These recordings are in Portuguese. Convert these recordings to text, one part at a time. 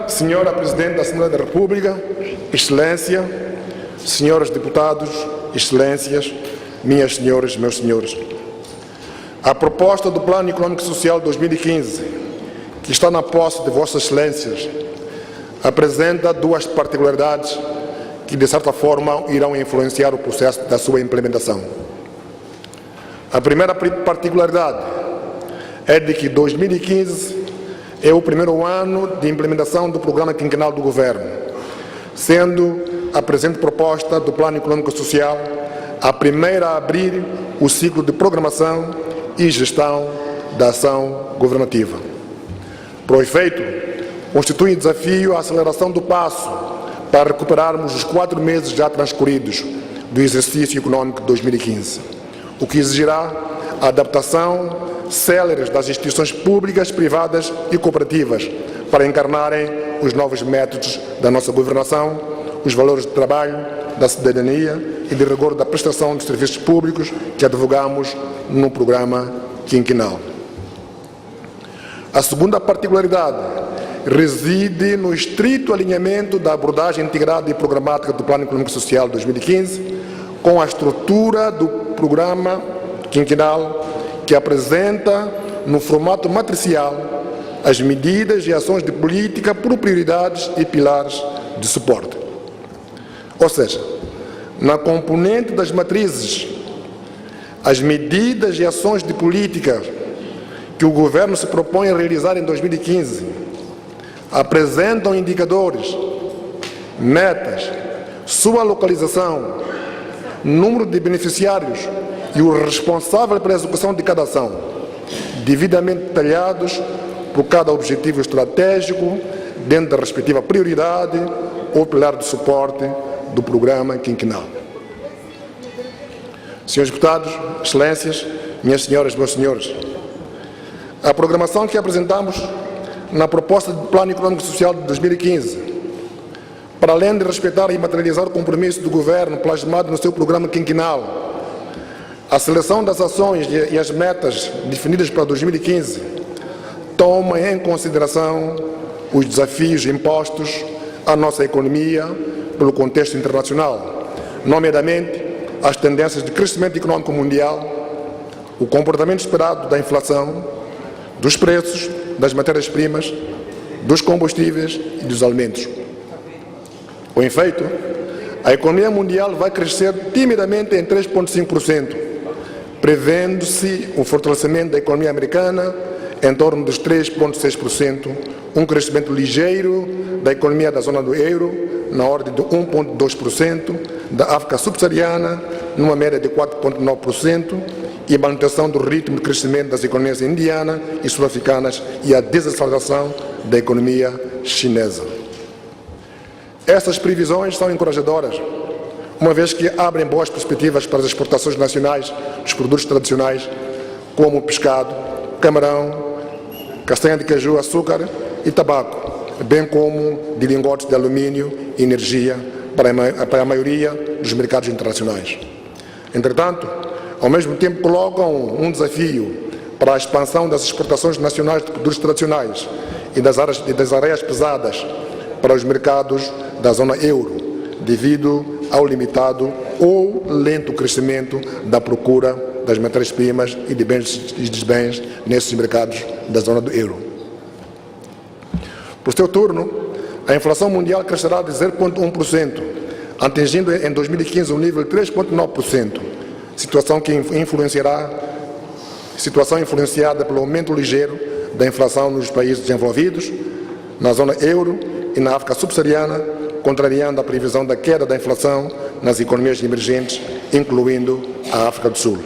Senhora Presidente da Assembleia da República, Excelência, senhores deputados, Excelências, minhas senhoras e meus senhores. A proposta do Plano Econômico e Social 2015, que está na posse de Vossas Excelências, apresenta duas particularidades que, de certa forma, irão influenciar o processo da sua implementação. A primeira particularidade é de que 2015 é o primeiro ano de implementação do programa quinquenal do Governo, sendo a presente proposta do Plano Econômico e Social a primeira a abrir o ciclo de programação e gestão da ação governativa. Para o efeito, constitui desafio a aceleração do passo para recuperarmos os 4 meses já transcorridos do exercício econômico de 2015, o que exigirá a adaptação célere das instituições públicas, privadas e cooperativas para encarnarem os novos métodos da nossa governação, os valores de trabalho, da cidadania e de rigor da prestação de serviços públicos que advogamos no programa quinquenal. A segunda particularidade reside no estrito alinhamento da abordagem integrada e programática do Plano Econômico e Social 2015 com a estrutura do programa quinquenal, que apresenta, no formato matricial, as medidas e ações de política por prioridades e pilares de suporte. Ou seja, na componente das matrizes, as medidas e ações de política que o Governo se propõe a realizar em 2015 apresentam indicadores, metas, sua localização, número de beneficiários e o responsável pela execução de cada ação, devidamente detalhados por cada objetivo estratégico, dentro da respectiva prioridade ou pilar de suporte do programa quinquenal. Senhores deputados, Excelências, minhas senhoras e meus senhores, a programação que apresentamos na proposta do Plano Econômico e Social de 2015, para além de respeitar e materializar o compromisso do Governo plasmado no seu programa quinquenal, a seleção das ações e as metas definidas para 2015 toma em consideração os desafios impostos à nossa economia pelo contexto internacional, nomeadamente as tendências de crescimento econômico mundial, o comportamento esperado da inflação, dos preços, das matérias-primas, dos combustíveis e dos alimentos. Com efeito, a economia mundial vai crescer timidamente em 3,5%, prevendo-se um fortalecimento da economia americana em torno dos 3,6%, um crescimento ligeiro da economia da zona do euro, na ordem de 1,2%, da África subsaariana, numa média de 4,9%, e a manutenção do ritmo de crescimento das economias indianas e sul-africanas e a desaceleração da economia chinesa. Essas previsões são encorajadoras, uma vez que abrem boas perspectivas para as exportações nacionais dos produtos tradicionais, como pescado, camarão, castanha de caju, açúcar e tabaco, bem como de lingotes de alumínio e energia para a maioria dos mercados internacionais. Entretanto, ao mesmo tempo colocam um desafio para a expansão das exportações nacionais de produtos tradicionais e das areias pesadas para os mercados da zona euro, devido ao limitado ou lento crescimento da procura das matérias-primas e de bens e desbens nesses mercados da zona do euro. Por seu turno, a inflação mundial crescerá de 0,1%, atingindo em 2015 um nível de 3,9%, situação influenciada pelo aumento ligeiro da inflação nos países desenvolvidos, na zona euro e na África subsaariana, contrariando a previsão da queda da inflação nas economias emergentes, incluindo a África do Sul.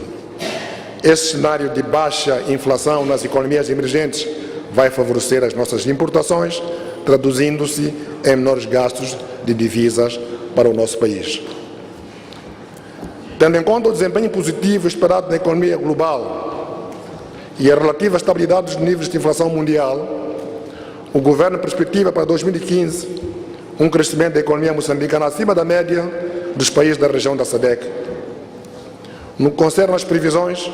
Esse cenário de baixa inflação nas economias emergentes vai favorecer as nossas importações, traduzindo-se em menores gastos de divisas para o nosso país. Tendo em conta o desempenho positivo esperado na economia global e a relativa estabilidade dos níveis de inflação mundial, o Governo perspectiva para 2015 um crescimento da economia moçambicana acima da média dos países da região da SADC. No que concerne às previsões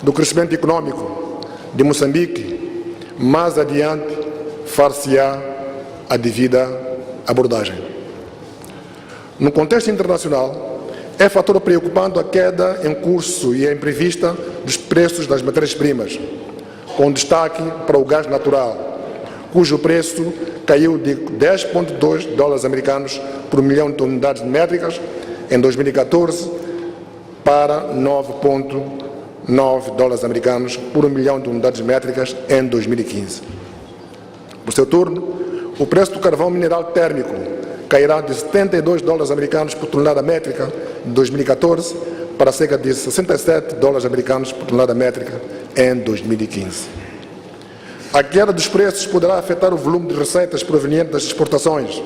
do crescimento econômico de Moçambique, mais adiante far-se-á a devida abordagem. No contexto internacional, é fator preocupante a queda em curso e imprevista dos preços das matérias-primas, com destaque para o gás natural, cujo preço caiu de 10,2 dólares americanos por milhão de unidades métricas em 2014 para 9,9 dólares americanos por milhão de unidades métricas em 2015. Por seu turno, o preço do carvão mineral térmico cairá de 72 dólares americanos por tonelada métrica em 2014 para cerca de 67 dólares americanos por tonelada métrica em 2015. A queda dos preços poderá afetar o volume de receitas provenientes das exportações,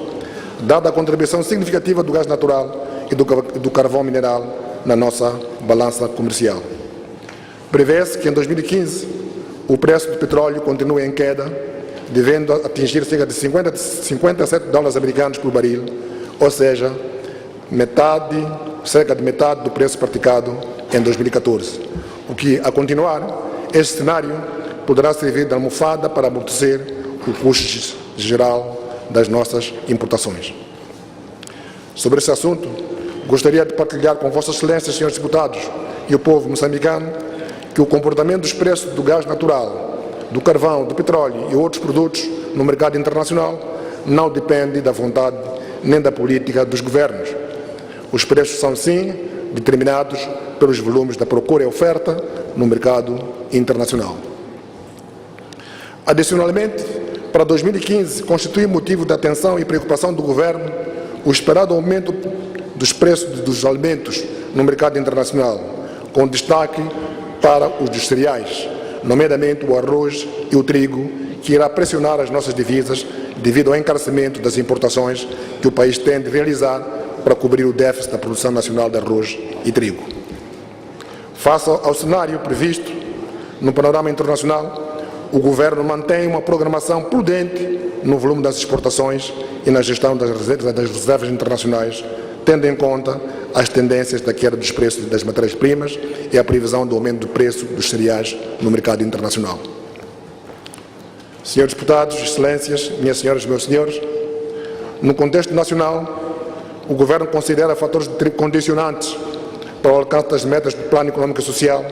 dada a contribuição significativa do gás natural e do carvão mineral na nossa balança comercial. Prevê-se que em 2015 o preço do petróleo continue em queda, devendo atingir cerca de 57 dólares americanos por baril, ou seja, cerca de metade do preço praticado em 2014. O que, a continuar, este cenário poderá servir de almofada para amortecer o custo geral das nossas importações. Sobre esse assunto, gostaria de partilhar com Vossas Excelências, senhores deputados, e o povo moçambicano, que o comportamento dos preços do gás natural, do carvão, do petróleo e outros produtos no mercado internacional não depende da vontade nem da política dos governos. Os preços são, sim, determinados pelos volumes da procura e oferta no mercado internacional. Adicionalmente, para 2015, constitui motivo de atenção e preocupação do governo o esperado aumento dos preços dos alimentos no mercado internacional, com destaque para os dos cereais, nomeadamente o arroz e o trigo, que irá pressionar as nossas divisas devido ao encarecimento das importações que o país tem de realizar para cobrir o déficit da produção nacional de arroz e trigo. Face ao cenário previsto no panorama internacional, o Governo mantém uma programação prudente no volume das exportações e na gestão das reservas internacionais, tendo em conta as tendências da queda dos preços das matérias-primas e a previsão do aumento do preço dos cereais no mercado internacional. Senhores deputados, excelências, minhas senhoras e meus senhores, no contexto nacional, o Governo considera fatores condicionantes para o alcance das metas do Plano Econômico e Social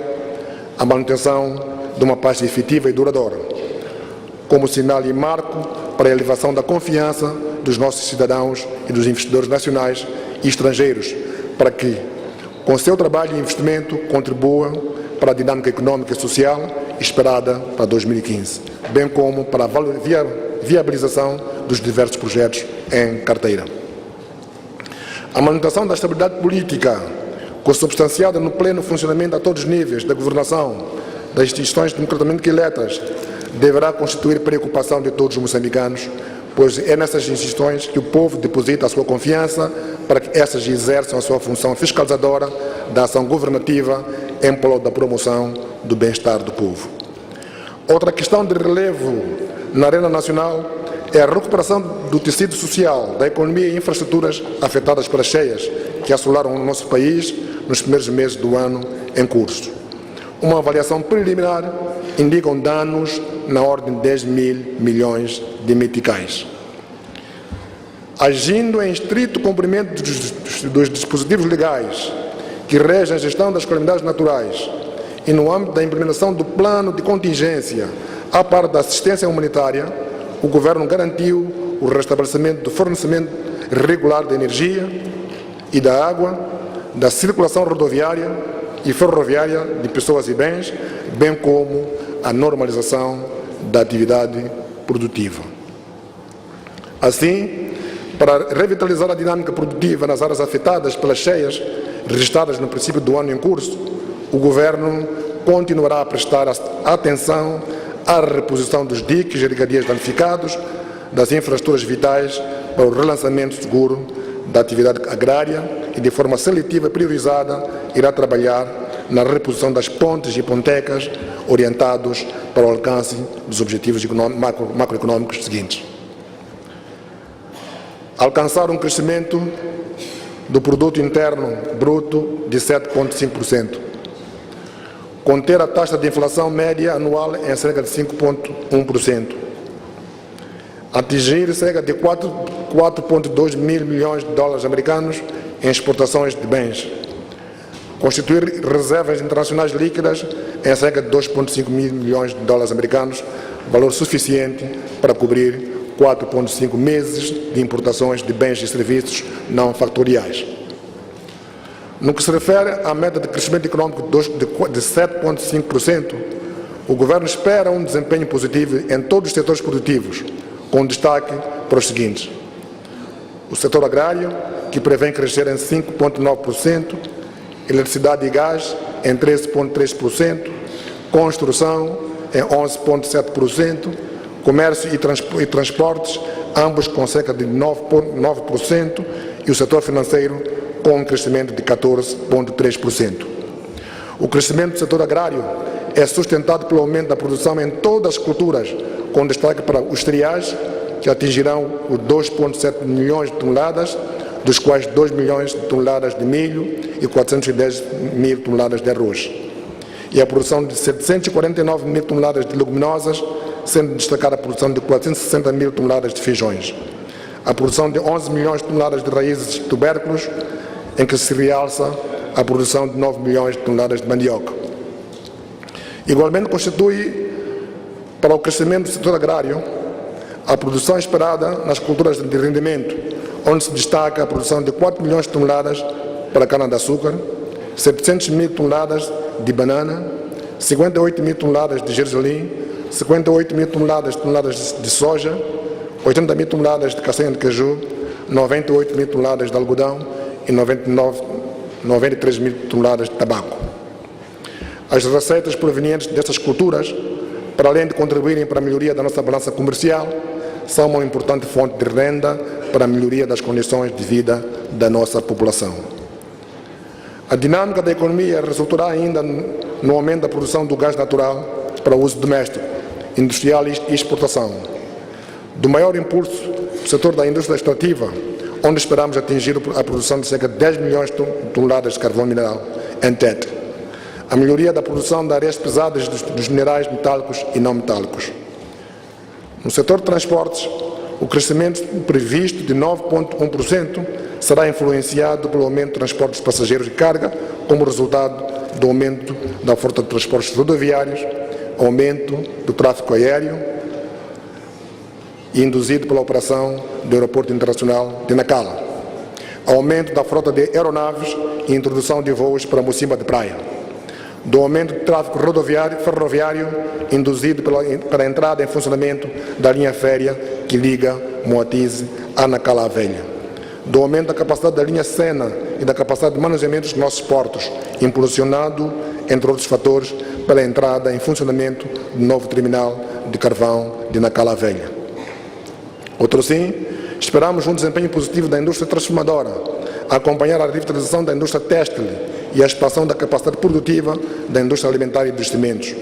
a manutenção de uma paz efetiva e duradoura, como sinal e marco para a elevação da confiança dos nossos cidadãos e dos investidores nacionais e estrangeiros, para que, com seu trabalho e investimento, contribuam para a dinâmica econômica e social esperada para 2015, bem como para a viabilização dos diversos projetos em carteira. A manutenção da estabilidade política, consubstanciada no pleno funcionamento a todos os níveis da governação das instituições democraticamente eleitas, deverá constituir preocupação de todos os moçambicanos, pois é nessas instituições que o povo deposita a sua confiança para que essas exerçam a sua função fiscalizadora da ação governativa em prol da promoção do bem-estar do povo. Outra questão de relevo na arena nacional é a recuperação do tecido social, da economia e infraestruturas afetadas pelas cheias que assolaram o nosso país nos primeiros meses do ano em curso. Uma avaliação preliminar indica danos na ordem de 10 mil milhões de meticais. Agindo em estrito cumprimento dos dispositivos legais que regem a gestão das calamidades naturais e no âmbito da implementação do plano de contingência à parte da assistência humanitária, o Governo garantiu o restabelecimento do fornecimento regular de energia e da água, da circulação rodoviária e ferroviária de pessoas e bens, bem como a normalização da atividade produtiva. Assim, para revitalizar a dinâmica produtiva nas áreas afetadas pelas cheias registradas no princípio do ano em curso, o Governo continuará a prestar atenção à reposição dos diques e regadias danificados, das infraestruturas vitais para o relançamento seguro da atividade agrária e, de forma seletiva e priorizada, irá trabalhar na reposição das pontes e pontecas orientados para o alcance dos objetivos macroeconômicos seguintes. Alcançar um crescimento do produto interno bruto de 7,5%. Conter a taxa de inflação média anual em cerca de 5,1%. atingir cerca de 4,2 mil milhões de dólares americanos em exportações de bens, constituir reservas internacionais líquidas em cerca de 2,5 mil milhões de dólares americanos, valor suficiente para cobrir 4,5 meses de importações de bens e serviços não factoriais. No que se refere à meta de crescimento econômico de 7,5%, o Governo espera um desempenho positivo em todos os setores produtivos, com destaque para os seguintes: o setor agrário, que prevê crescer em 5,9%, eletricidade e gás em 13,3%, construção em 11,7%, comércio e transportes, ambos com cerca de 9,9%, e o setor financeiro com um crescimento de 14,3%. O crescimento do setor agrário é sustentado pelo aumento da produção em todas as culturas, com destaque para os cereais, que atingirão os 2,7 milhões de toneladas, dos quais 2 milhões de toneladas de milho e 410 mil toneladas de arroz. E a produção de 749 mil toneladas de leguminosas, sendo destacada a produção de 460 mil toneladas de feijões. A produção de 11 milhões de toneladas de raízes de tubérculos, em que se realça a produção de 9 milhões de toneladas de mandioca. Igualmente constitui para o crescimento do setor agrário a produção esperada nas culturas de rendimento, onde se destaca a produção de 4 milhões de toneladas para cana-de-açúcar, 700 mil toneladas de banana, 58 mil toneladas de gergelim, 58 mil toneladas de soja, 80 mil toneladas de castanha de caju, 98 mil toneladas de algodão e 93 mil toneladas de tabaco. As receitas provenientes destas culturas, para além de contribuírem para a melhoria da nossa balança comercial, são uma importante fonte de renda para a melhoria das condições de vida da nossa população. A dinâmica da economia resultará ainda no aumento da produção do gás natural para uso doméstico, industrial e exportação, do maior impulso do setor da indústria extrativa, onde esperamos atingir a produção de cerca de 10 milhões de toneladas de carvão mineral em TET, a melhoria da produção de areias pesadas dos minerais metálicos e não metálicos. No setor de transportes, o crescimento previsto de 9,1% será influenciado pelo aumento de transportes de passageiros e carga, como resultado do aumento da oferta de transportes rodoviários, aumento do tráfego aéreo, induzido pela operação do Aeroporto Internacional de Nacala, aumento da frota de aeronaves e introdução de voos para Mocimba de Praia, do aumento do tráfego ferroviário induzido pela entrada em funcionamento da linha férrea que liga Moatize a Nacala Velha, do aumento da capacidade da linha Sena e da capacidade de manuseamento dos nossos portos, impulsionado, entre outros fatores, pela entrada em funcionamento do novo terminal de carvão de Nacala Velha. Outro sim, esperamos um desempenho positivo da indústria transformadora, a acompanhar a revitalização da indústria têxtil e a expansão da capacidade produtiva da indústria alimentar e dos cimentos,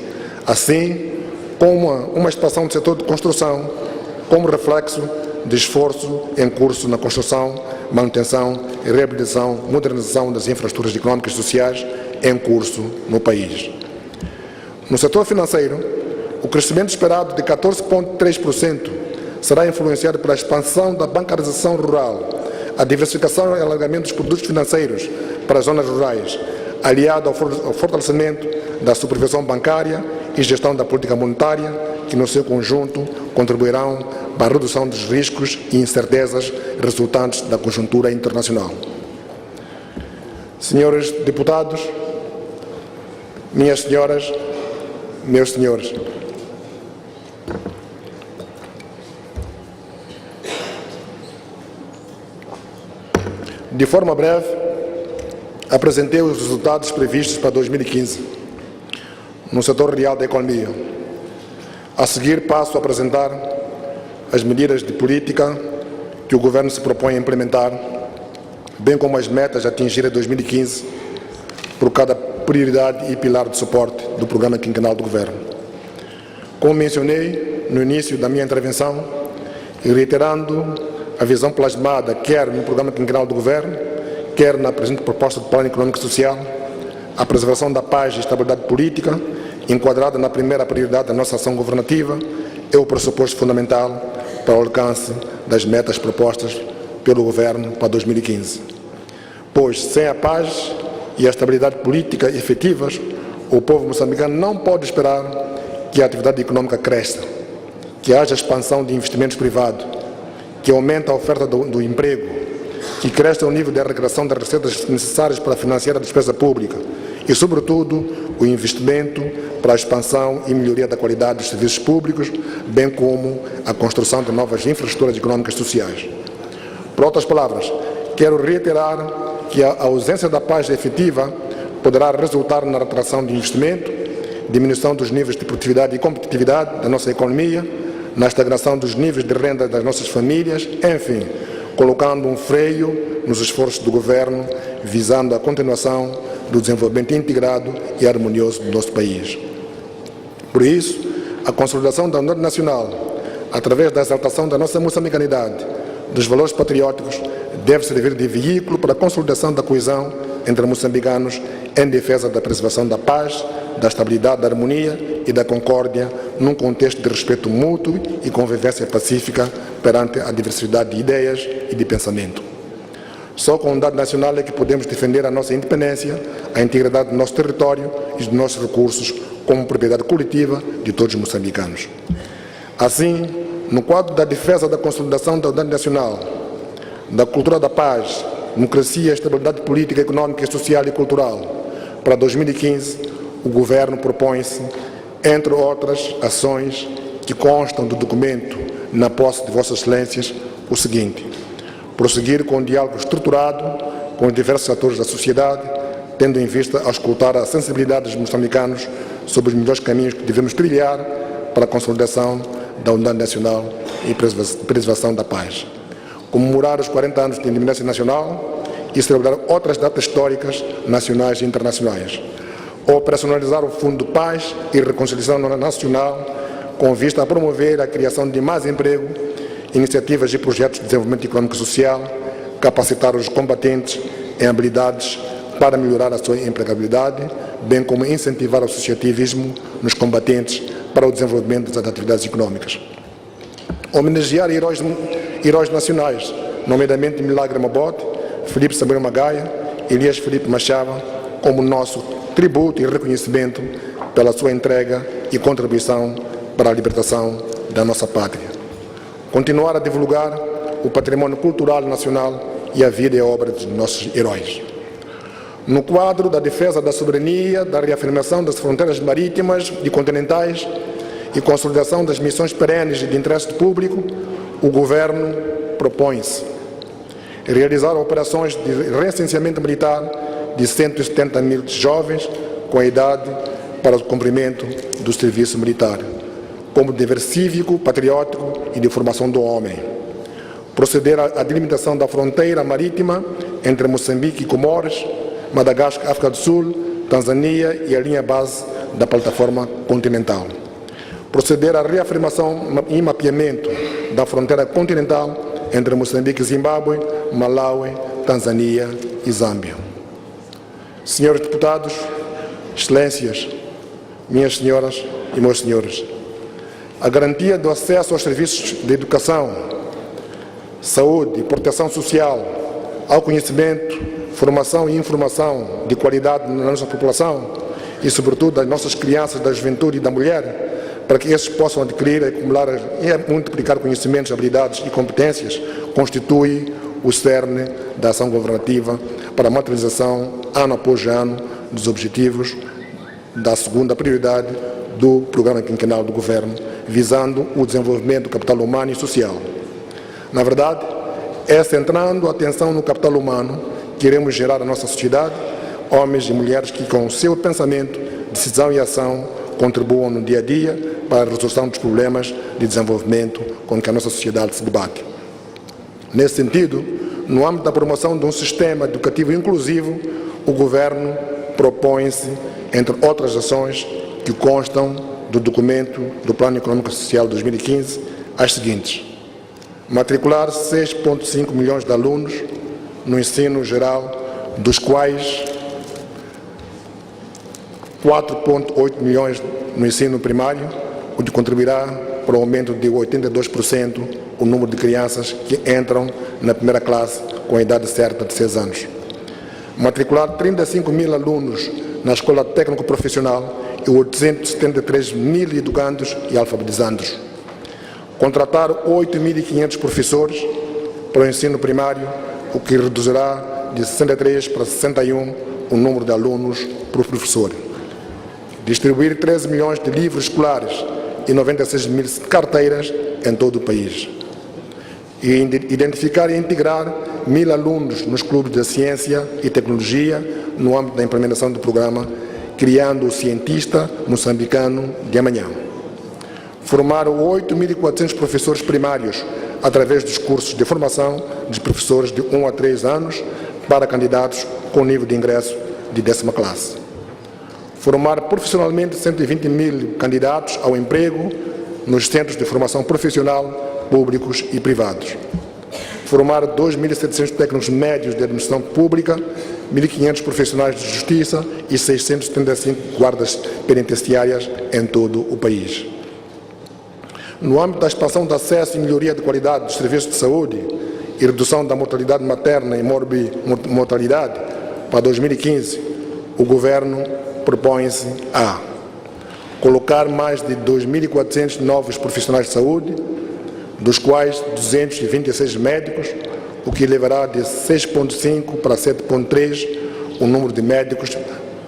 assim como uma expansão do setor de construção, como reflexo de esforço em curso na construção, manutenção, reabilitação, modernização das infraestruturas econômicas e sociais em curso no país. No setor financeiro, o crescimento esperado de 14,3% será influenciado pela expansão da bancarização rural, a diversificação e alargamento dos produtos financeiros para as zonas rurais, aliado ao fortalecimento da supervisão bancária e gestão da política monetária, que no seu conjunto contribuirão para a redução dos riscos e incertezas resultantes da conjuntura internacional. Senhores deputados, minhas senhoras, meus senhores, de forma breve, apresentei os resultados previstos para 2015 no setor real da economia. A seguir, passo a apresentar as medidas de política que o Governo se propõe a implementar, bem como as metas a atingir em 2015 por cada prioridade e pilar de suporte do Programa Quinquenal do Governo. Como mencionei no início da minha intervenção, e reiterando a visão plasmada quer no Programa Quinquenal do Governo, quer na presente proposta de Plano Econômico e Social, a preservação da paz e estabilidade política, enquadrada na primeira prioridade da nossa ação governativa, é o pressuposto fundamental para o alcance das metas propostas pelo Governo para 2015. Pois, sem a paz e a estabilidade política efetivas, o povo moçambicano não pode esperar que a atividade econômica cresça, que haja expansão de investimentos privados, que aumente a oferta do emprego, que cresça o nível de arrecadação das receitas necessárias para financiar a despesa pública e, sobretudo, o investimento para a expansão e melhoria da qualidade dos serviços públicos, bem como a construção de novas infraestruturas econômicas e sociais. Por outras palavras, quero reiterar que a ausência da paz efetiva poderá resultar na retração de investimento, diminuição dos níveis de produtividade e competitividade da nossa economia, na estagnação dos níveis de renda das nossas famílias, enfim, colocando um freio nos esforços do Governo visando a continuação do desenvolvimento integrado e harmonioso do nosso país. Por isso, a consolidação da unidade nacional, através da exaltação da nossa moçambicanidade, dos valores patrióticos, deve servir de veículo para a consolidação da coesão entre moçambicanos em defesa da preservação da paz, da estabilidade, da harmonia e da concórdia num contexto de respeito mútuo e convivência pacífica perante a diversidade de ideias e de pensamento. Só com a unidade nacional é que podemos defender a nossa independência, a integridade do nosso território e dos nossos recursos como propriedade coletiva de todos os moçambicanos. Assim, no quadro da defesa da consolidação da unidade nacional, da cultura da paz, democracia, estabilidade política, econômica, social e cultural, para 2015, o Governo propõe-se, entre outras ações que constam do documento na posse de Vossas Excelências, o seguinte: prosseguir com um diálogo estruturado com os diversos atores da sociedade, tendo em vista a escutar a sensibilidade dos moçambicanos sobre os melhores caminhos que devemos trilhar para a consolidação da unidade nacional e preservação da paz. Comemorar os 40 anos de independência nacional e celebrar outras datas históricas nacionais e internacionais. Operacionalizar o Fundo de Paz e Reconciliação Nacional com vista a promover a criação de mais emprego, iniciativas e projetos de desenvolvimento econômico e social, capacitar os combatentes em habilidades para melhorar a sua empregabilidade, bem como incentivar o associativismo nos combatentes para o desenvolvimento das atividades econômicas. Homenagear heróis nacionais, nomeadamente Milagre Mabote, Filipe Samuel Magaia, Elias Filipe Machava, como nosso tributo e reconhecimento pela sua entrega e contribuição para a libertação da nossa pátria. Continuar a divulgar o patrimônio cultural nacional e a vida e a obra dos nossos heróis. No quadro da defesa da soberania, da reafirmação das fronteiras marítimas e continentais e consolidação das missões perenes de interesse público, o Governo propõe-se realizar operações de recenseamento militar de 170 mil jovens com a idade para o cumprimento do serviço militar, como dever cívico, patriótico e de formação do homem. Proceder à delimitação da fronteira marítima entre Moçambique e Comores, Madagascar, África do Sul, Tanzânia e a linha base da plataforma continental. Proceder à reafirmação e mapeamento da fronteira continental entre Moçambique e Zimbábue, Malawi, Tanzânia e Zâmbia. Senhores deputados, excelências, minhas senhoras e meus senhores, a garantia do acesso aos serviços de educação, saúde e proteção social, ao conhecimento, formação e informação de qualidade na nossa população e, sobretudo, das nossas crianças, da juventude e da mulher, para que esses possam adquirir, acumular e multiplicar conhecimentos, habilidades e competências, constitui o cerne da ação governativa para a materialização, ano após ano, dos objetivos da segunda prioridade do Programa Quinquenal do Governo, visando o desenvolvimento do capital humano e social. Na verdade, é centrando a atenção no capital humano que iremos gerar a nossa sociedade, homens e mulheres que, com o seu pensamento, decisão e ação, contribuam no dia a dia para a resolução dos problemas de desenvolvimento com que a nossa sociedade se debate. Nesse sentido, no âmbito da promoção de um sistema educativo inclusivo, o Governo propõe-se, entre outras ações que constam do documento do Plano Econômico e Social 2015, as seguintes: matricular 6,5 milhões de alunos no ensino geral, dos quais 4,8 milhões no ensino primário, o que contribuirá para o aumento de 82% o número de crianças que entram na primeira classe com a idade certa de 6 anos. Matricular 35 mil alunos na Escola Técnico-Profissional e 873 mil educandos e alfabetizandos. Contratar 8.500 professores para o ensino primário, o que reduzirá de 63 para 61 o número de alunos por professor. Distribuir 13 milhões de livros escolares e 96 mil carteiras em todo o país. E identificar e integrar 1.000 alunos nos clubes de ciência e tecnologia no âmbito da implementação do programa Criando o Cientista Moçambicano de Amanhã. Formar 8.400 professores primários através dos cursos de formação de professores de 1 a 3 anos para candidatos com nível de ingresso de 10ª classe. Formar profissionalmente 120 mil candidatos ao emprego nos centros de formação profissional públicos e privados. Formar 2.700 técnicos médios de administração pública, 1.500 profissionais de justiça e 675 guardas penitenciárias em todo o país. No âmbito da expansão do acesso e melhoria de qualidade dos serviços de saúde e redução da mortalidade materna e morbimortalidade, para 2015, o Governo propõe-se a colocar mais de 2.400 novos profissionais de saúde, dos quais 226 médicos, o que levará de 6,5 para 7,3 o número de médicos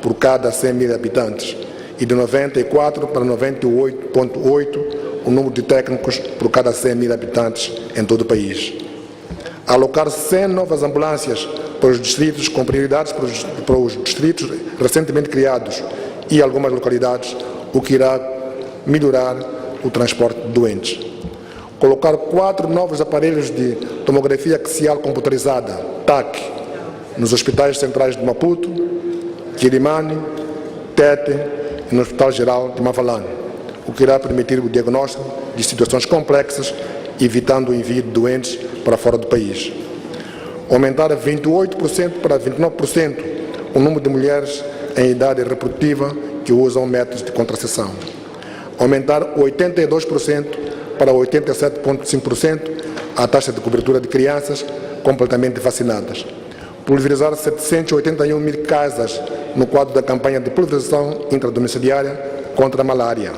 por cada 100 mil habitantes e de 94 para 98,8 o número de técnicos por cada 100 mil habitantes em todo o país. Alocar 100 novas ambulâncias para os distritos com prioridades para os distritos recentemente criados e algumas localidades, o que irá melhorar o transporte de doentes. Colocar 4 novos aparelhos de tomografia axial computadorizada, TAC, nos hospitais centrais de Maputo, Quilimane, Tete e no Hospital Geral de Mavalane, o que irá permitir o diagnóstico de situações complexas, evitando o envio de doentes para fora do país. Aumentar 28% para 29% o número de mulheres em idade reprodutiva que usam métodos de contracepção. Aumentar 82% para 87,5% a taxa de cobertura de crianças completamente vacinadas. Pulverizar 781 mil casas no quadro da campanha de pulverização intradomiciliária contra a malária.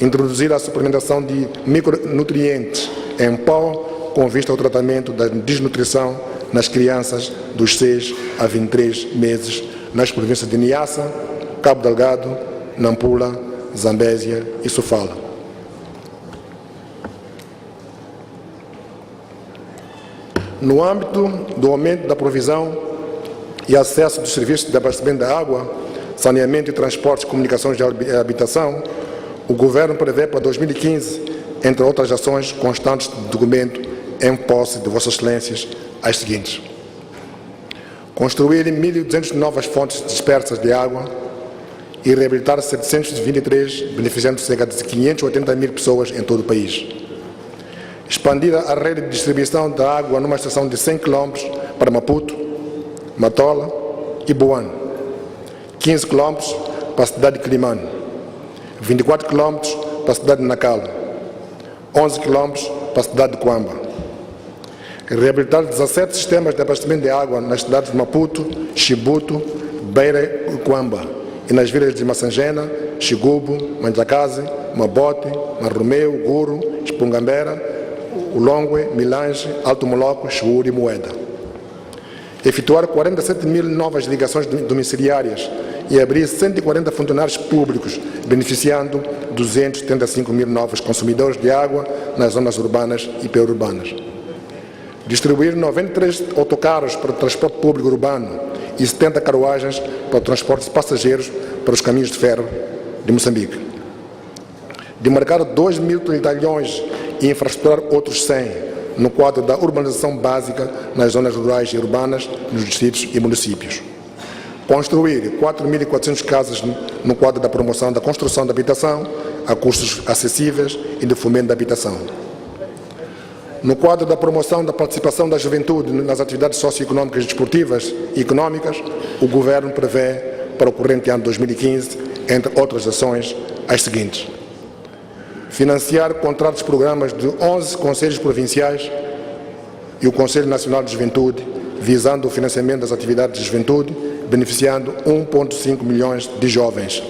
Introduzir a suplementação de micronutrientes em pó com vista ao tratamento da desnutrição nas crianças dos 6 a 23 meses nas províncias de Niassa, Cabo Delgado, Nampula, Zambésia e Sofala. No âmbito do aumento da provisão e acesso dos serviços de abastecimento da água, saneamento e transportes, comunicações e habitação, o Governo prevê para 2015, entre outras ações constantes de documento em posse de Vossas Excelências, as seguintes: construir 1.200 novas fontes dispersas de água e reabilitar 723, beneficiando cerca de 580 mil pessoas em todo o país. Expandir a rede de distribuição da água numa estação de 100 km para Maputo, Matola e Boane, 15 km para a cidade de Quilimane, 24 km para a cidade de Nacala, 11 km para a cidade de Coamba. Reabilitar 17 sistemas de abastecimento de água nas cidades de Maputo, Chibuto, Beira e Coamba, e nas vilas de Massangena, Xigubo, Manjakazi, Mabote, Marromeu, Guro, Espungambera, Ulongwe, Milange, Alto Moloco, Xuuri e Moeda. Efetuar 47 mil novas ligações domiciliárias e abrir 140 funcionários públicos, beneficiando 275 mil novos consumidores de água nas zonas urbanas e periurbanas. Distribuir 93 autocarros para o transporte público urbano e 70 carruagens para o transporte de passageiros para os caminhos de ferro de Moçambique. Demarcar 2.000 trilhões e infraestruturar outros 100 no quadro da urbanização básica nas zonas rurais e urbanas, nos distritos e municípios. Construir 4.400 casas no quadro da promoção da construção da habitação a custos acessíveis e de fomento da habitação. No quadro da promoção da participação da juventude nas atividades socioeconómicas, desportivas e económicas, o Governo prevê para o corrente ano 2015, entre outras ações, as seguintes: Financiar contratos de programas de 11 conselhos provinciais e o Conselho Nacional de Juventude, visando o financiamento das atividades de juventude, beneficiando 1,5 milhões de jovens.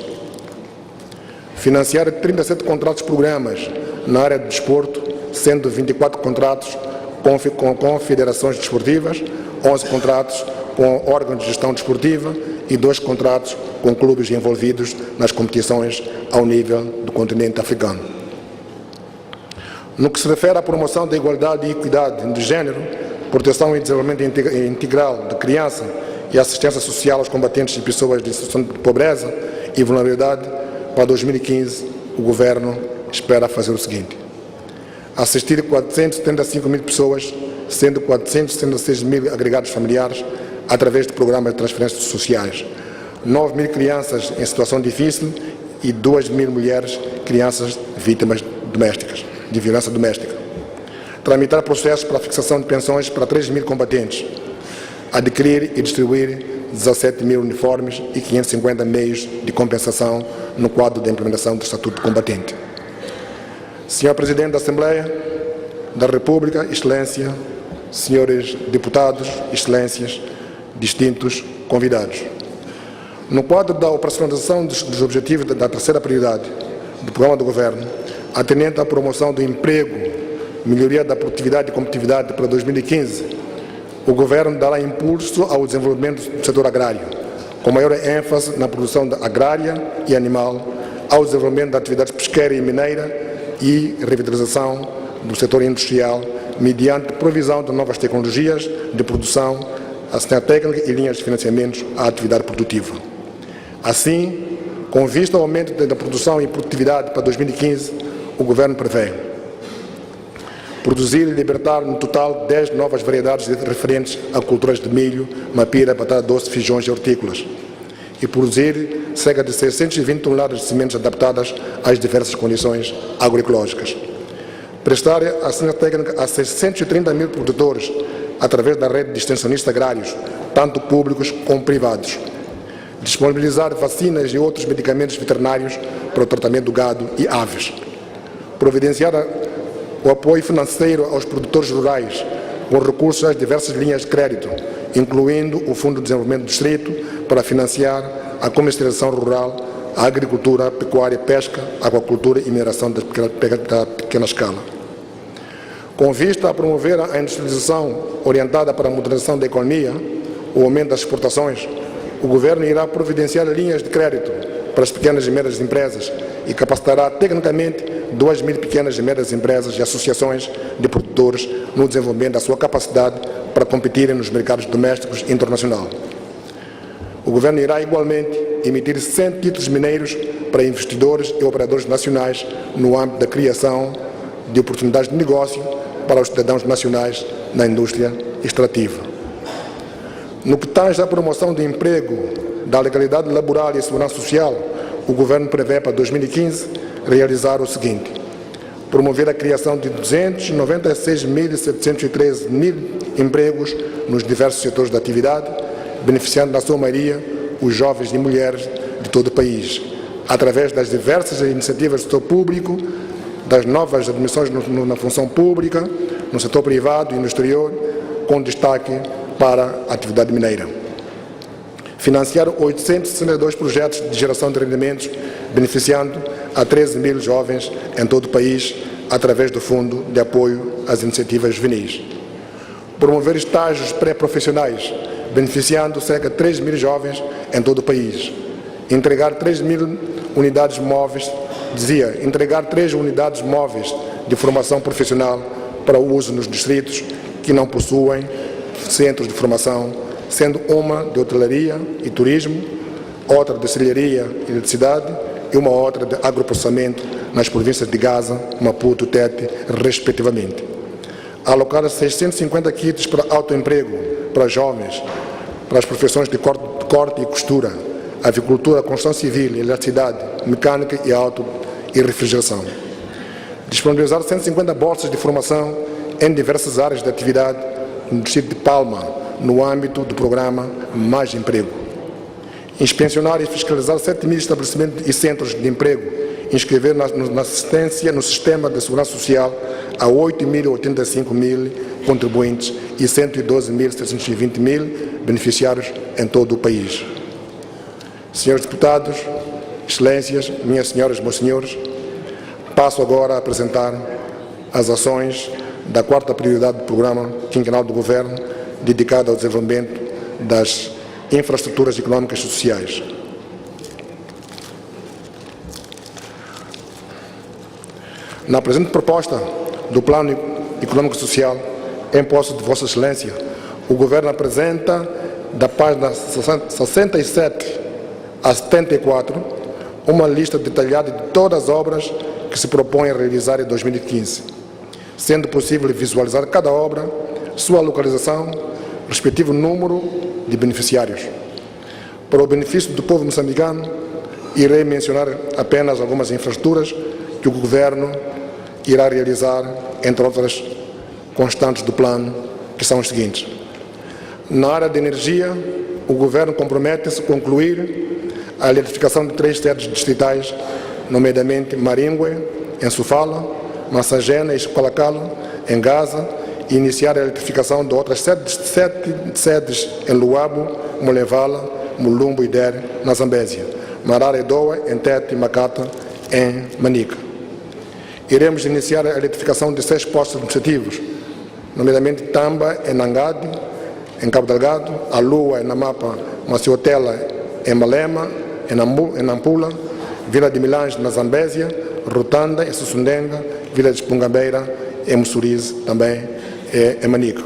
Financiar 37 contratos de programas na área do desporto, sendo 24 contratos com federações desportivas, 11 contratos com órgãos de gestão desportiva e 2 contratos com clubes envolvidos nas competições ao nível do continente africano. No que se refere à promoção da igualdade e equidade de género, proteção e desenvolvimento integral de criança e assistência social aos combatentes e pessoas de situação de pobreza e vulnerabilidade, para 2015, o Governo espera fazer o seguinte: assistir 475 mil pessoas, sendo 476 mil agregados familiares, através de programas de transferências sociais, 9 mil crianças em situação difícil e 2 mil mulheres, crianças vítimas domésticas, de violência doméstica. Tramitar processos para a fixação de pensões para 3 mil combatentes. Adquirir e distribuir 17 mil uniformes e 550 meios de compensação no quadro da implementação do Estatuto de Combatente. Senhor Presidente da Assembleia da República, Excelência, senhores deputados, Excelências, distintos convidados. No quadro da operacionalização dos objetivos da terceira prioridade do programa do Governo, atendente à promoção do emprego, melhoria da produtividade e competitividade para 2015, o Governo dará impulso ao desenvolvimento do setor agrário, com maior ênfase na produção agrária e animal, ao desenvolvimento da atividade pesqueira e mineira e revitalização do setor industrial, mediante provisão de novas tecnologias de produção, assistência técnica e linhas de financiamento à atividade produtiva. Assim, com vista ao aumento da produção e produtividade para 2015, o Governo prevê produzir e libertar no total 10 novas variedades referentes a culturas de milho, mapira, batata doce, feijões e hortícolas, e produzir cerca de 620 toneladas de sementes adaptadas às diversas condições agroecológicas. Prestar assistência técnica a 630 mil produtores através da rede de extensionistas agrários, tanto públicos como privados. Disponibilizar vacinas e outros medicamentos veterinários para o tratamento do gado e aves. Providenciar o apoio financeiro aos produtores rurais com recursos às diversas linhas de crédito, incluindo o Fundo de Desenvolvimento do Distrito, para financiar a comercialização rural, a agricultura, a pecuária, a pesca, a aquacultura e mineração da pequena escala. Com vista a promover a industrialização orientada para a modernização da economia, o aumento das exportações, o Governo irá providenciar linhas de crédito para as pequenas e médias empresas e capacitará tecnicamente 2 mil pequenas e médias empresas e associações de produtores no desenvolvimento da sua capacidade para competirem nos mercados domésticos e internacional. O Governo irá igualmente emitir 100 títulos mineiros para investidores e operadores nacionais no âmbito da criação de oportunidades de negócio para os cidadãos nacionais na indústria extrativa. No que tange à promoção do emprego, da legalidade laboral e segurança social, o Governo prevê para 2015 realizar o seguinte: promover a criação de 296.713 mil empregos nos diversos setores de atividade, beneficiando na sua maioria os jovens e mulheres de todo o país, através das diversas iniciativas do setor público, das novas admissões na função pública, no setor privado e no exterior, com destaque para a atividade mineira. Financiar 862 projetos de geração de rendimentos, beneficiando a 13 mil jovens em todo o país, através do Fundo de Apoio às Iniciativas Juvenis. Promover estágios pré-profissionais, beneficiando cerca de 3 mil jovens em todo o país. Entregar 3 mil unidades móveis, entregar 3 unidades móveis de formação profissional para o uso nos distritos que não possuem centros de formação, sendo uma de hotelaria e turismo, outra de serraria e eletricidade e uma outra de agroprocessamento nas províncias de Gaza, Maputo e Tete, respectivamente. Alocar 650 kits para autoemprego para jovens, para as profissões de corte e costura, avicultura, construção civil, eletricidade, mecânica e auto e refrigeração. Disponibilizar 150 bolsas de formação em diversas áreas de atividade no distrito de Palma, no âmbito do programa Mais Emprego. Inspecionar e fiscalizar 7 mil estabelecimentos e centros de emprego inscrever na assistência no sistema de segurança social a 8.085.000 contribuintes e 112.720.000 beneficiários em todo o país. Senhores deputados, excelências, minhas senhoras e meus senhores, passo agora a apresentar as ações da quarta prioridade do programa quinquenal do Governo, dedicada ao desenvolvimento das infraestruturas econômicas e sociais. Na presente proposta do Plano Econômico e Social, em posse de Vossa Excelência, o Governo apresenta, da página 67 a 74, uma lista detalhada de todas as obras que se propõe a realizar em 2015, sendo possível visualizar cada obra, sua localização, respectivo número de beneficiários. Para o benefício do povo moçambicano, irei mencionar apenas algumas infraestruturas que o Governo irá realizar, entre outras constantes do plano, que são os seguintes. Na área de energia, o Governo compromete-se a concluir a eletrificação de 3 sedes distritais, nomeadamente Maringue, em Sofala, Massagena e Escolacalo, em Gaza, e iniciar a eletrificação de outras 7 sedes em Luabo, Molevala, Mulumbo e Der, na Zambésia, Marara e Doa, em Tete e Macata, em Manica. Iremos iniciar a eletrificação de 6 postos administrativos, nomeadamente Tamba, em Nangade, em Cabo Delgado, A Lua, em Namapa, Maciotela, em Malema, em Nampula, Vila de Milange, na Zambésia, Rutanda, em Sussundenga, Vila de Pungambeira, em Mussurize, também em Manica.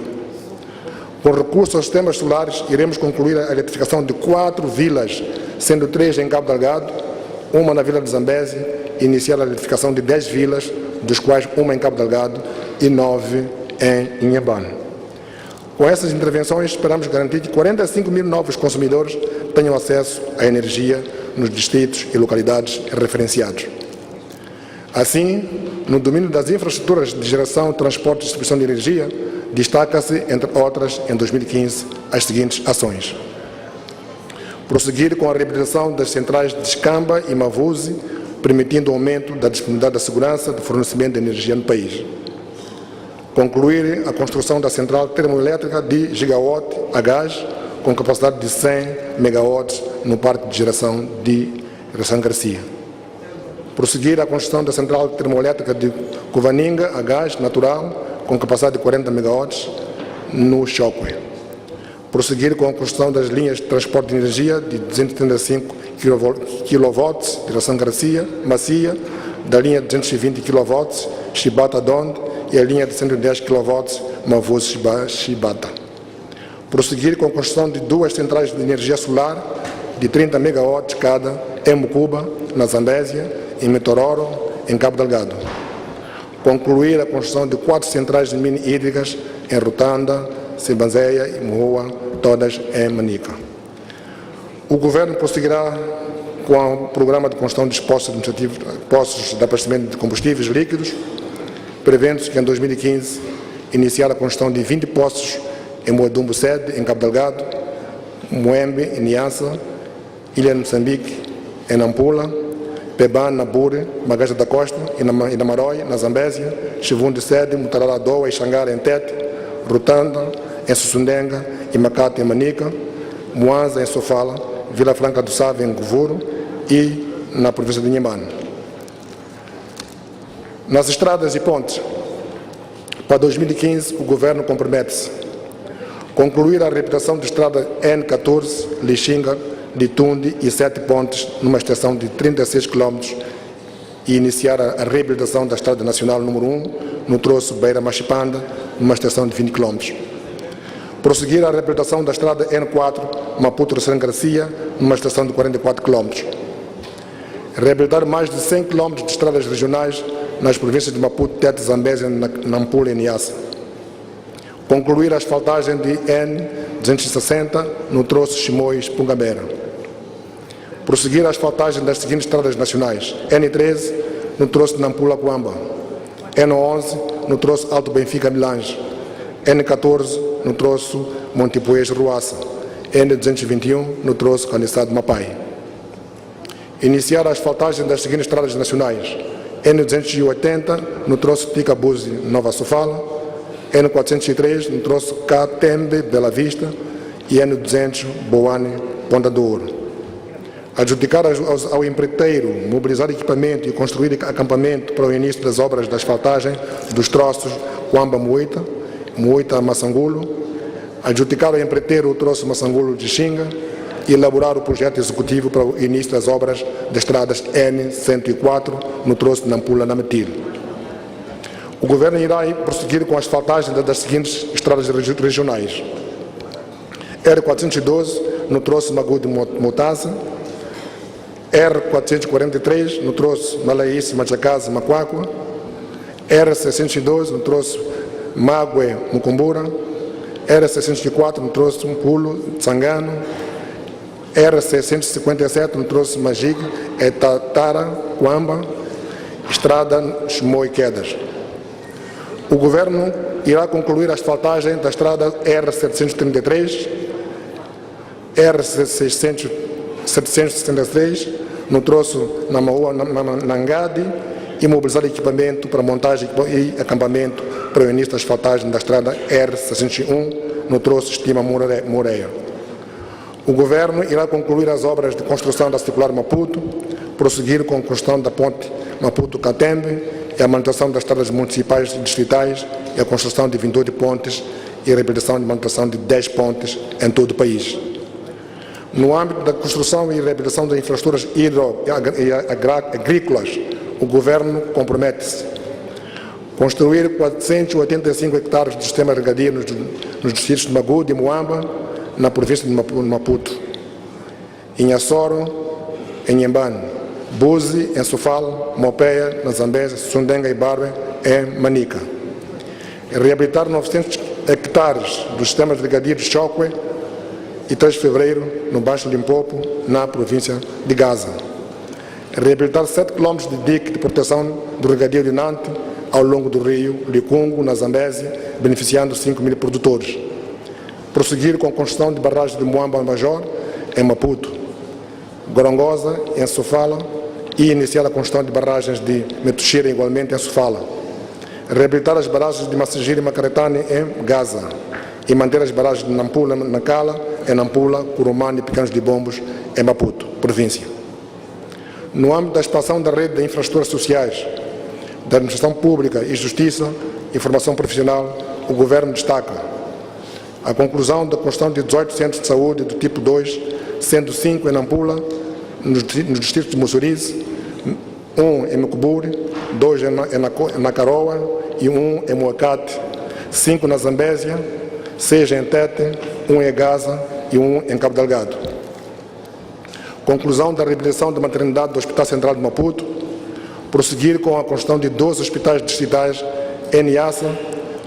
Com recurso aos sistemas solares, iremos concluir a eletrificação de 4 vilas, sendo 3 em Cabo Delgado, uma na Vila de Zambésia, e iniciar a eletrificação de 10 vilas, dos quais uma em Cabo Delgado e 9 em Inhambane. Com essas intervenções, esperamos garantir que 45.000 novos consumidores tenham acesso à energia nos distritos e localidades referenciados. Assim, no domínio das infraestruturas de geração, transporte e distribuição de energia, destaca-se, entre outras, em 2015, as seguintes ações. Prosseguir com a reabilitação das centrais de Escamba e Mavuse, permitindo o aumento da disponibilidade da segurança de fornecimento de energia no país. Concluir a construção da central termoelétrica de gigawatt a gás, com capacidade de 100 megawatts no parque de geração de Reção Garcia. Prosseguir a construção da central termoelétrica de Covaninga a gás natural, com capacidade de 40 megawatts no Chocwe. Prosseguir com a construção das linhas de transporte de energia de 235 kV de Reção Garcia, Macia, da linha de 220 kV Chibata-Donde e a linha de 110 kV Mavuz-Chibata. Prosseguir com a construção de 2 centrais de energia solar de 30 megawatts cada em Mucuba, na Zambésia, em Metororo, em Cabo Delgado. Concluir a construção de 4 centrais de mini hídricas em Rutanda, Simbanzeia e Mohoa, todas em Manica. O Governo prosseguirá com o programa de construção de postos de abastecimento de combustíveis líquidos, prevendo-se que em 2015 iniciar a construção de 20 postos em Moedumbo Sede, em Cabo Delgado, Moembe, em Niassa, Ilha de Moçambique, em Nampula, Peban, na Bure, Magaja da Costa e na Marói, na Zambésia, Chivundi Sede, Mutarara Doa e Xangara, em Tete, Rutanda, em Sussundenga e Macata, em Manica, Moanza, em Sofala, Vila Franca do Save, em Govuro e na província de Inhambane. Nas estradas e pontes, para 2015, o Governo compromete-se a concluir a reabilitação da estrada N14, Lixinga, Litundi e 7 pontes, numa extensão de 36 km, e iniciar a reabilitação da estrada nacional número 1, no troço Beira-Machipanda, numa extensão de 20 km. Prosseguir a reabilitação da estrada N4, Maputo-Reção Garcia, numa extensão de 44 km. Reabilitar mais de 100 km de estradas regionais nas províncias de Maputo, Tete, Zambésia, Nampula e Niassa. Concluir a asfaltagem de N260 no troço Chimois-Pungambeira. Prosseguir a asfaltagem das seguintes estradas nacionais: N13 no troço de Nampula-Coamba, N11 no troço Alto Benfica-Milange, N14 no troço Montipoês-Ruaça, N221 no troço Caniçado-Mapai. Iniciar a asfaltagem das seguintes estradas nacionais: N280 no troço Tica-Buzi, Nova Sofala, N403 no troço Catembe, Bela Vista e N200 Boane, Ponta do Ouro. Adjudicar ao empreiteiro mobilizar equipamento e construir acampamento para o início das obras de asfaltagem dos troços Coamba-Moita, Moita-Massangulo. Adjudicar ao empreiteiro o troço Massangulo de Xinga e elaborar o projeto executivo para o início das obras das estradas N104 no troço de Nampula-Nametil. O Governo irá prosseguir com a asfaltagem das seguintes estradas regionais: R412 no troço Magude-Motaza, R443 no troço Malaíce-Machacase-Macuacua, R612 no troço Mague-Mucumbura, R604 no troço Pulo-Tsangano, R657 no troço Majigue, Etatara, Coamba, Estrada Chimoiquedas. O Governo irá concluir a asfaltagem da estrada R733, R763 no troço Nangade e mobilizar equipamento para montagem e acampamento para o início da asfaltagem da estrada R601 no troço Estima-Moreia. O Governo irá concluir as obras de construção da circular Maputo, prosseguir com a construção da ponte Maputo-Catembe e a manutenção das estradas municipais e distritais e a construção de 28 pontes e a reabilitação e manutenção de 10 pontes em todo o país. No âmbito da construção e reabilitação de infraestruturas agrícolas, o Governo compromete-se a construir 485 hectares de sistema regadio nos distritos de Magude e Moamba, na província de Maputo, em Açoro, em Inhambane, Buzi, em Sofala, Mopeia, na Zambésia, Sundenga e Barbe, em Manica. Reabilitar 900 hectares dos sistemas de regadio de Chokwe e 3 de fevereiro, no Baixo Limpopo, na província de Gaza. Reabilitar 7 km de dique de proteção do regadio de Nante ao longo do rio Licungo, na Zambésia, beneficiando 5.000 produtores. Prosseguir com a construção de barragens de Moamba-Major, em Maputo, Gorongosa, em Sofala, e iniciar a construção de barragens de Metuxira, igualmente em Sofala. Reabilitar as barragens de Massagiri e Macaretane, em Gaza, e manter as barragens de Nampula, Nacala, em Nampula, Curumane e Pequenos de Bombos, em Maputo, província. No âmbito da expansão da rede de infraestruturas sociais, da administração pública e justiça e formação profissional, o Governo destaca a conclusão da construção de 18 centros de saúde do tipo 2, sendo 5 em Nampula, nos distritos de Mussurize, 1 em Mucuburi, 2 em Nacaroa e 1 em Moacate, 5 na Zambésia, 6 em Tete, 1 em Gaza e 1 em Cabo Delgado. Conclusão da reabilitação da maternidade do Hospital Central de Maputo, prosseguir com a construção de 12 hospitais distritais em Niassa,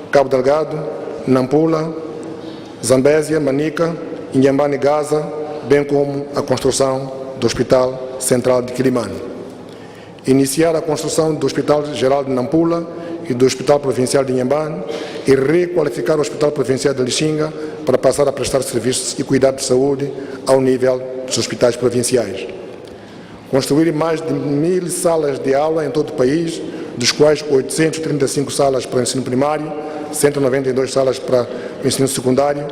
Cabo Delgado, Nampula, Zambésia, Manica, Inhambane e Gaza, bem como a construção do Hospital Central de Quilimane. Iniciar a construção do Hospital Geral de Nampula e do Hospital Provincial de Inhambane e requalificar o Hospital Provincial de Lixinga para passar a prestar serviços e cuidado de saúde ao nível dos hospitais provinciais. Construir mais de 1.000 salas de aula em todo o país, dos quais 835 salas para o ensino primário, 192 salas para o ensino secundário,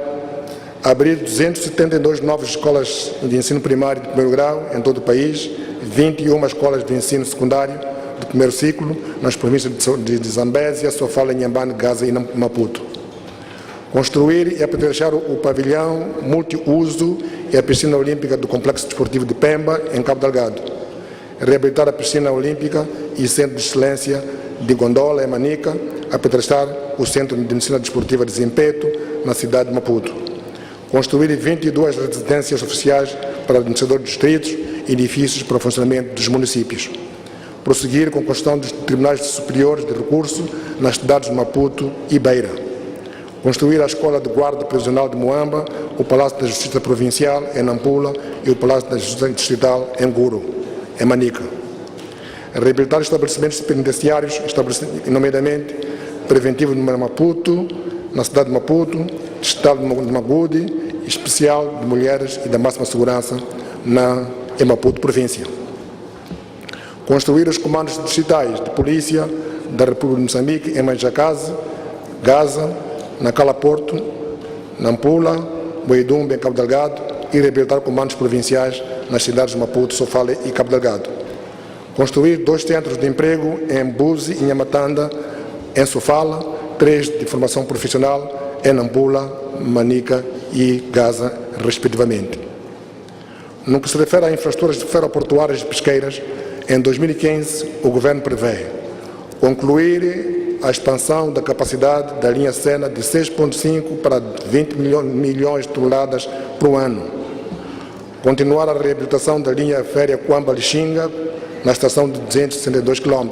abrir 272 novas escolas de ensino primário de primeiro grau em todo o país, 21 escolas de ensino secundário do primeiro ciclo nas províncias de Zambésia, Sofala, Inhambane, Gaza e Maputo. Construir e apetrechar o pavilhão multiuso e a piscina olímpica do Complexo Desportivo de Pemba, em Cabo Delgado. Reabilitar a piscina olímpica e centro de excelência de Gondola, em Manica, apetrechar o Centro de Medicina Desportiva de Zimpeto, na cidade de Maputo. Construir 22 residências oficiais para administradores de distritos e edifícios para o funcionamento dos municípios. Prosseguir com a construção dos tribunais superiores de recurso nas cidades de Maputo e Beira. Construir a Escola de Guarda Prisional de Moamba, o Palácio da Justiça Provincial, em Nampula, e o Palácio da Justiça Distrital, em Guru, em Manica. Reabilitar estabelecimentos penitenciários, nomeadamente preventivo de Maputo, na cidade de Maputo, distrital de Magude, especial de mulheres e da máxima segurança em Maputo, província. Construir os comandos distritais de polícia da República de Moçambique em Manjacaze, Gaza, Nacala Porto, Nampula, Boidumbe, em Cabo Delgado e reabilitar comandos provinciais nas cidades de Maputo, Sofala e Cabo Delgado. Construir 2 centros de emprego em Buzi e Nhamatanda, em Sofala, 3 de formação profissional em Nampula, Manica e Gaza, respectivamente. No que se refere a infraestruturas ferroportuárias e pesqueiras, em 2015 o Governo prevê concluir a expansão da capacidade da linha Sena de 6,5 para 20 milhões de toneladas por ano, continuar a reabilitação da linha férrea Quamba-Lixinga na estação de 262 km,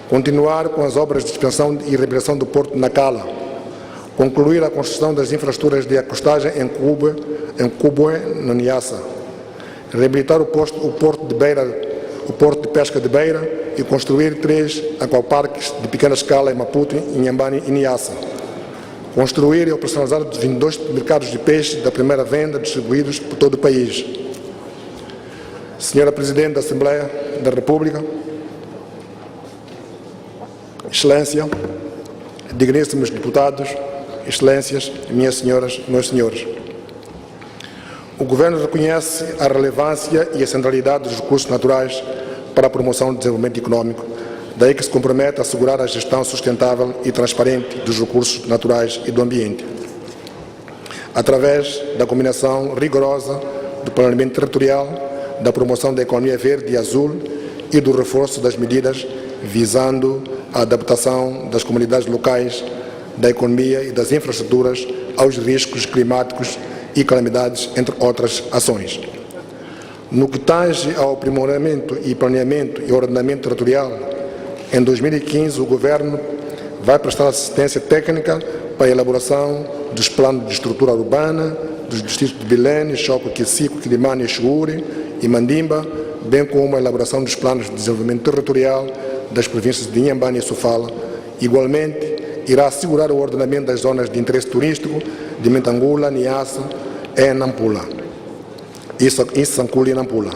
continuar com as obras de expansão e reabilitação do porto de Nacala, concluir a construção das infraestruturas de acostagem em Cubue, no Niassa, reabilitar o porto de pesca de Beira e construir 3 aquaparques de pequena escala em Maputo, Inhambane e Niassa, construir e operacionalizar 22 mercados de peixe da primeira venda distribuídos por todo o país. Senhora Presidente da Assembleia da República, Excelência, digníssimos deputados, Excelências, minhas senhoras, meus senhores. O Governo reconhece a relevância e a centralidade dos recursos naturais para a promoção do desenvolvimento econômico, daí que se compromete a assegurar a gestão sustentável e transparente dos recursos naturais e do ambiente, através da combinação rigorosa do planeamento territorial, da promoção da economia verde e azul e do reforço das medidas visando a adaptação das comunidades locais, da economia e das infraestruturas aos riscos climáticos e calamidades, entre outras ações. No que tange ao aprimoramento e planeamento e ordenamento territorial, em 2015 o Governo vai prestar assistência técnica para a elaboração dos planos de estrutura urbana dos distritos de Belém, Choco, Quicico, Quilimane, Xuri e Mandimba, bem como a elaboração dos planos de desenvolvimento territorial das províncias de Inhambane e Sofala. Igualmente, irá assegurar o ordenamento das zonas de interesse turístico de Mentangula, Niassa e Nampula, e Sancula e Nampula.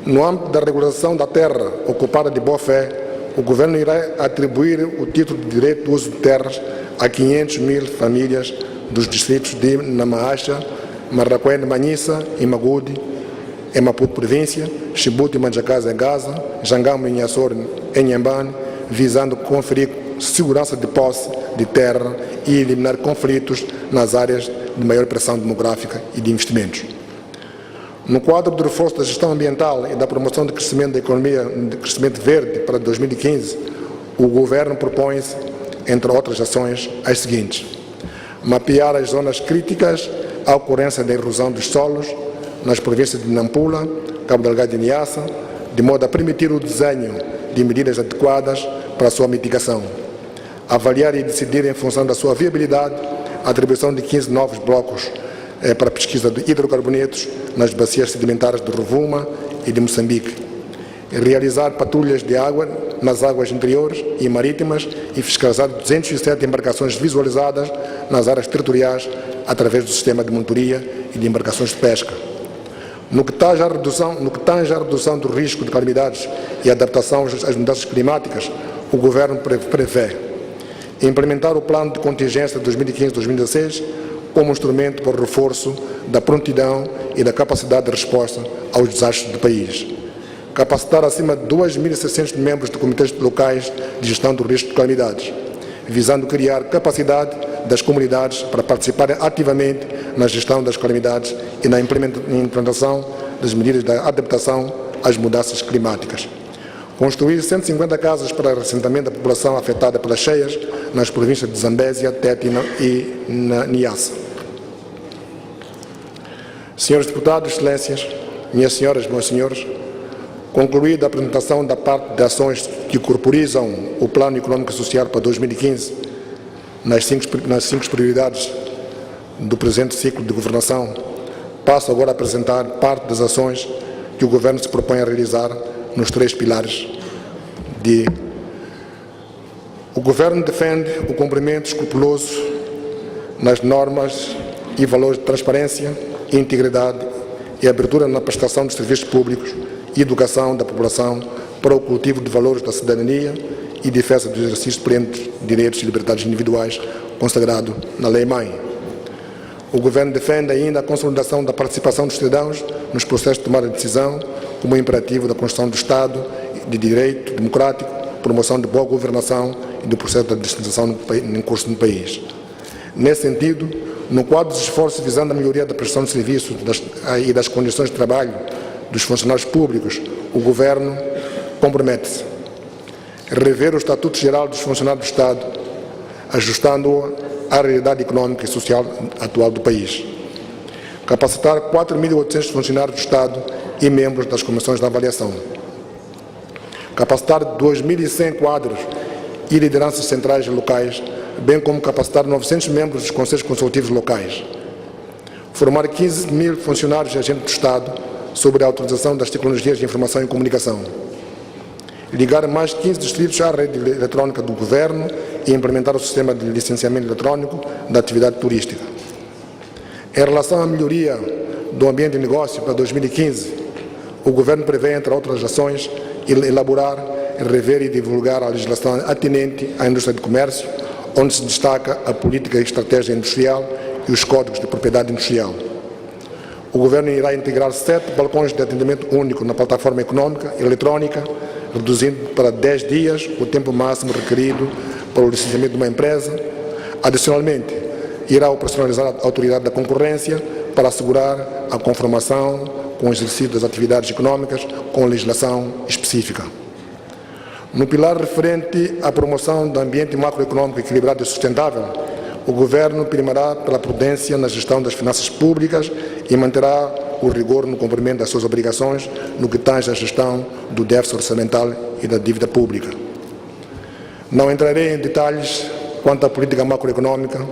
No âmbito da regulação da terra ocupada de boa-fé, o Governo irá atribuir o título de direito de uso de terras a 500 mil famílias dos distritos de Namaacha, Marraquém, Manhissa e Magude, em Maputo Província, Chibuto e Manjacaze, em Gaza, Jangamo e Nhassor, em Inhambane, visando conferir segurança de posse de terra e eliminar conflitos nas áreas de maior pressão demográfica e de investimentos. No quadro do reforço da gestão ambiental e da promoção do crescimento da economia de crescimento verde para 2015, o Governo propõe-se, entre outras ações, as seguintes: mapear as zonas críticas à ocorrência da erosão dos solos nas províncias de Nampula, Cabo Delgado e Niassa, de modo a permitir o desenho de medidas adequadas para a sua mitigação. Avaliar e decidir, em função da sua viabilidade, a atribuição de 15 novos blocos para a pesquisa de hidrocarbonetos nas bacias sedimentares de Rovuma e de Moçambique. Realizar patrulhas de água nas águas interiores e marítimas e fiscalizar 207 embarcações visualizadas nas áreas territoriais através do sistema de monitoria e de embarcações de pesca. No que tange à redução do risco de calamidades e adaptação às mudanças climáticas, o Governo prevê implementar o Plano de Contingência 2015-2016 como instrumento para o reforço da prontidão e da capacidade de resposta aos desastres do país. Capacitar acima de 2.600 membros de comitês locais de gestão do risco de calamidades, visando criar capacidade das comunidades para participarem ativamente na gestão das calamidades e na implementação das medidas de adaptação às mudanças climáticas. Construir 150 casas para assentamento da população afetada pelas cheias nas províncias de Zambésia, Tete e Niassa. Senhores deputados, Excelências, minhas senhoras, meus senhores, concluída a apresentação da parte de ações que corporizam o Plano Econômico e Social para 2015 nas cinco prioridades do presente ciclo de governação, passo agora a apresentar parte das ações que o Governo se propõe a realizar nos 3 pilares. O Governo defende o cumprimento escrupuloso nas normas e valores de transparência, integridade e abertura na prestação de serviços públicos e educação da população para o cultivo de valores da cidadania e defesa dos exercícios plenos de direitos e liberdades individuais consagrado na Lei-Mãe. O Governo defende ainda a consolidação da participação dos cidadãos nos processos de tomada de decisão como um imperativo da construção do Estado de direito democrático, promoção de boa governação e do processo da descentralização em curso no país. Nesse sentido, no quadro dos esforços visando a melhoria da prestação de serviços e das condições de trabalho dos funcionários públicos, o Governo compromete-se a rever o Estatuto Geral dos Funcionários do Estado, ajustando-o à realidade económica e social atual do país. Capacitar 4.800 funcionários do Estado e membros das comissões de avaliação. Capacitar 2.100 quadros e lideranças centrais e locais, bem como capacitar 900 membros dos conselhos consultivos locais. Formar 15.000 funcionários e agentes do Estado sobre a utilização das tecnologias de informação e comunicação. Ligar mais 15 distritos à rede eletrônica do Governo e implementar o sistema de licenciamento eletrônico da atividade turística. Em relação à melhoria do ambiente de negócio para 2015, o Governo prevê, entre outras ações, elaborar, rever e divulgar a legislação atinente à indústria de comércio, onde se destaca a política e estratégia industrial e os códigos de propriedade industrial. O Governo irá integrar 7 balcões de atendimento único na plataforma econômica eletrônica, reduzindo para 10 dias o tempo máximo requerido para o licenciamento de uma empresa. Adicionalmente, irá operacionalizar a autoridade da concorrência para assegurar a conformação com o exercício das atividades econômicas com legislação específica. No pilar referente à promoção do ambiente macroeconômico equilibrado e sustentável, o Governo primará pela prudência na gestão das finanças públicas e manterá o rigor no cumprimento das suas obrigações no que tange à gestão do déficit orçamental e da dívida pública. Não entrarei em detalhes quanto à política macroeconômica,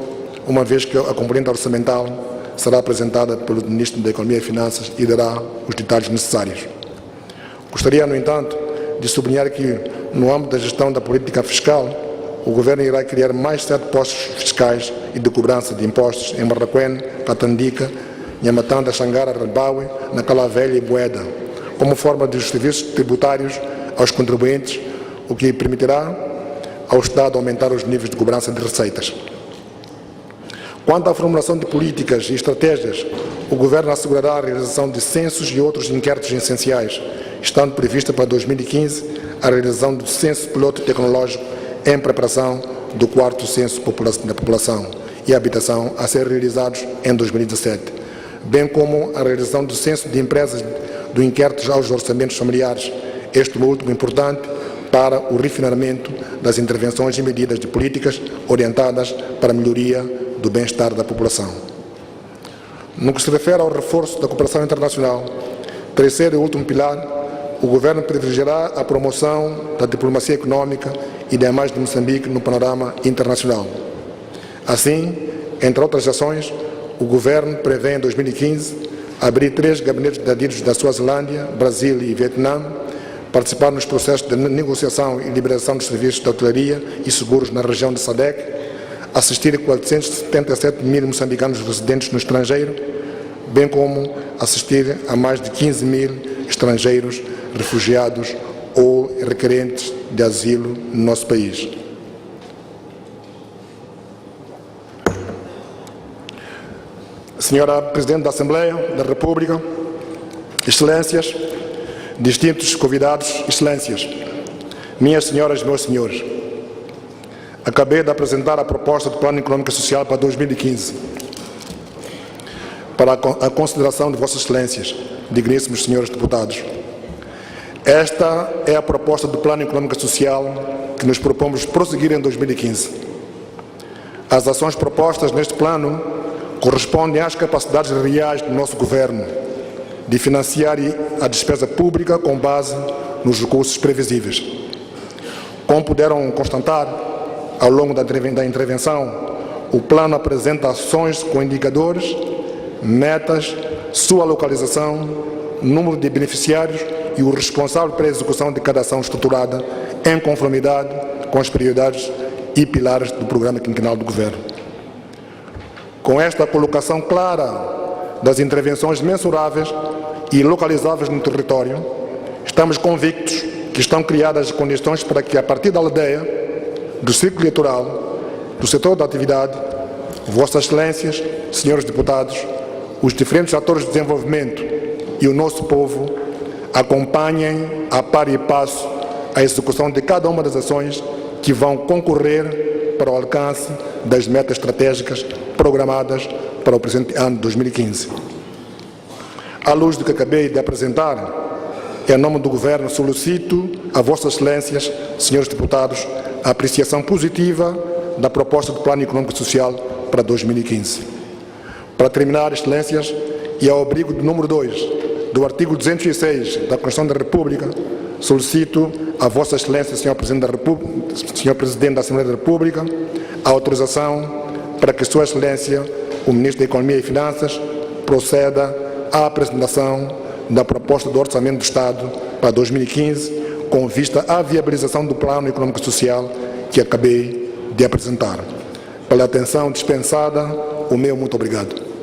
uma vez que a componente orçamental será apresentada pelo Ministro da Economia e Finanças e dará os detalhes necessários. Gostaria, no entanto, de sublinhar que, no âmbito da gestão da política fiscal, o Governo irá criar mais 7 postos fiscais e de cobrança de impostos em Marraquém, Catandica, Nhamatanda, Xangara, Rebaue, Nacala Velha e Boeda, como forma de serviços tributários aos contribuintes, o que permitirá ao Estado aumentar os níveis de cobrança de receitas. Quanto à formulação de políticas e estratégias, o Governo assegurará a realização de censos e outros inquéritos essenciais, estando prevista para 2015 a realização do censo piloto tecnológico em preparação do 4º censo da população e habitação a ser realizados em 2017, bem como a realização do censo de empresas do inquérito aos orçamentos familiares, este último importante para o refinamento das intervenções e medidas de políticas orientadas para a melhoria do bem-estar da população. No que se refere ao reforço da cooperação internacional, terceiro e último pilar, o Governo privilegiará a promoção da diplomacia econômica e da imagem de Moçambique no panorama internacional. Assim, entre outras ações, o Governo prevê em 2015 abrir 3 gabinetes de adidos da Suazilândia, Brasil e Vietnã, participar nos processos de negociação e liberação dos serviços de hotelaria e seguros na região de SADC, assistir 477 mil moçambicanos residentes no estrangeiro, bem como assistir a mais de 15 mil estrangeiros refugiados ou requerentes de asilo no nosso país. Senhora Presidente da Assembleia da República, Excelências, distintos convidados, Excelências, minhas senhoras e meus senhores, acabei de apresentar a proposta do Plano Econômico e Social para 2015 para a consideração de Vossas Excelências, digníssimos senhores deputados. Esta é a proposta do Plano Econômico e Social que nos propomos prosseguir em 2015. As ações propostas neste plano correspondem às capacidades reais do nosso Governo de financiar a despesa pública com base nos recursos previsíveis. Como puderam constatar ao longo da intervenção, o plano apresenta ações com indicadores, metas, sua localização, número de beneficiários e o responsável pela execução de cada ação estruturada em conformidade com as prioridades e pilares do programa quinquenal do Governo. Com esta colocação clara das intervenções mensuráveis e localizáveis no território, Estamos convictos que estão criadas as condições para que, a partir da aldeia, do ciclo eleitoral, do setor da atividade, Vossas Excelências, senhores deputados, os diferentes atores de desenvolvimento e o nosso povo acompanhem a par e passo a execução de cada uma das ações que vão concorrer para o alcance das metas estratégicas programadas para o presente ano de 2015. À luz do que acabei de apresentar, em nome do Governo, solicito a Vossas Excelências, senhores deputados, a apreciação positiva da proposta do Plano Econômico e Social para 2015. Para terminar, Excelências, e ao abrigo do número 2 do artigo 206 da Constituição da República, solicito a Vossa Excelência, Senhor Presidente da Assembleia da República, a autorização para que Sua Excelência, o Ministro da Economia e Finanças, proceda à apresentação da proposta do Orçamento do Estado para 2015, com vista à viabilização do Plano Econômico e Social que acabei de apresentar. Pela atenção dispensada, o meu muito obrigado.